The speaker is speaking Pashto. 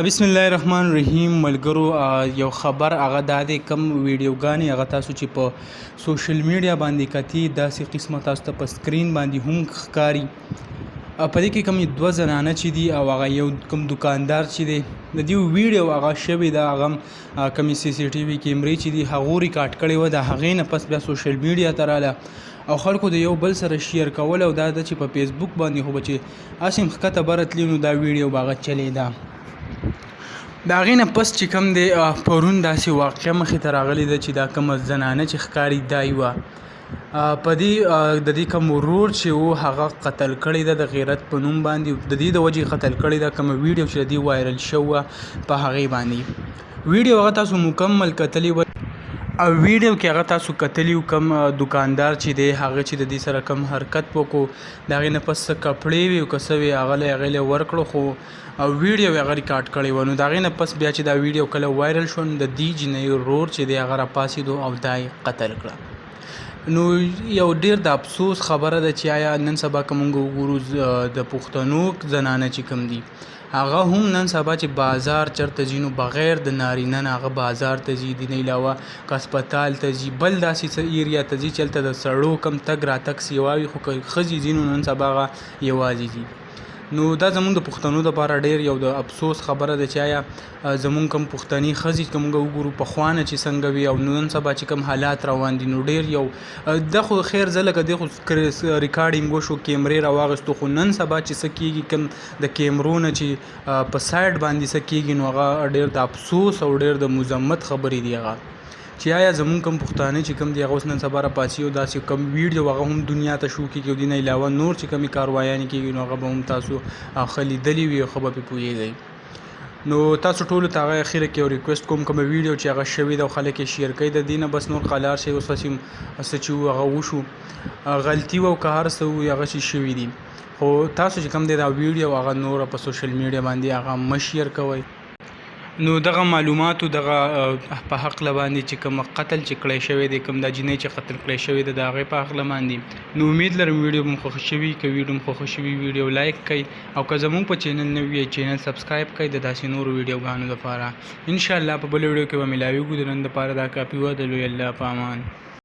بسم الله الرحمن الرحیم ملګرو یو خبر هغه د دې کم ویډیوګانې هغه تاسو چې په سوشل میډیا باندې کتی داسې قسمه تاسو ته په سکرین باندې هم ښکاري په دې کې کوم دوه زنانه چې دي او هغه یو کوم دکاندار چې دی د دې ویډیو هغه شوی دا هغه کوم سی سی ټي وي کیمرې چې دي هغه ریکارډ کړی و د هغې نه پس بیا سوشل میډیا ته رااله او خلکو د یو بل سره شیر کول او دا چې په فیسبوک باندې خو به چې اسیم ښکته برتلی نو دا ویډیو به هغه چلیده د هغې نه پس چې کوم دی پرون داسې واقعه مخې ته راغلې ده چې دا کومه زنانه چې ښکاري دا یوه په دې د دې کوم ورور چې و هغه قتل کړی ده د غیرت په نوم باندې د دې د وجې قتل کړی ده کومه ویډیو چې د دې وایرل شوه په هغې باندې ویډیو هغه تاسو مکمل کتلی و او ویډیو کې هغه تاسو کتلی کوم دکاندار چې دی هغه چې د دې سره کم حرکت وکړو د هغې نه پس کپړې وي او که څه وي هغه له ورکړو خو او ویډیو هغه ریکارډ کړی و نو د هغې نه پس بیا چې دا ویډیو کله وایرل شو د دې جنۍ ورور چې دی هغه راپاڅېدو او دا یې قتل کړه نو یو ډیر د افسوس خبره ده چې آیا نن سبا که موږ وګورو د پښتنو زنانه چې کوم دي هغه هم نن سبا چې بازار چرته ځي نو بغیر د نارینه نه هغه بازار ته ځي د نه علاوه که هسپتال ته ځي بل داسې ایریا ته ځي چې هلته د سړو کم تګ راتګ سیوا وي خو که ښځې ځي نو نن سبا هغه یوازې ځي نو دا زمونږ د پښتنو دپاره ډېر یو د افسوس خبره ده چې آیا زمونږ کوم پښتني ښځې که موږ وګورو پخوا نه چې څنګه وي او نن سبا چې کوم حالات روان دي نو ډېر یو دا خو خیر زه لکه دی خو ریکارډینګ وشو کیمرې راواغېستو خو نن سبا چې څه کېږي کوم د کیمرو نه چې په سایډ باندې څه کېږي نو هغه ډېر د افسوس او ډېر د مذمت خبرې دي هغه چې آیا زمونږ کوم پښتانه چې کوم دی هغه اوس نن سبا راپاڅي او داسې کوم ویډیو هغه هم دنیا ته شو کېږي او دې نه علاوه نور چې کومې کاروایانې کېږي نو هغه به هم تاسو ښه لیدلي وي او ښه به پرې پوهېږئ نو تاسو ټولو ته هغه اخره کې یو ریکویسټ کوم کومه ویډیو چې هغه شوې ده او خلک یې شیر کوي د دې نه بس نور قلار شي اوس څه چې هغه وشو غلطي و او که هر څه و هغه چې شوي دي خو تاسو چې کوم دی دا ویډیو هغه نور په سوشل میډیا باندې هغه مه شیر کوئ نو دغه معلوماتو دغه په حقله باندې چې کوم قتل چې کړی شوی دی کوم دا جنۍ چې قتل کړی شوی دی د هغې په حقله باندې نو امید لرم ویډیو مو خوښ شوي که ویډیو مو خوښ شوي ویډیو لایک کړئ او که زموږ په چینل نه وي چینل سبسکرایب کړئ د داسې نورو ویډیوګانو لپاره انشاءالله په بل ویډیو کې به ملاویږو د نن دپاره دا کافي وه د لوی الله په امان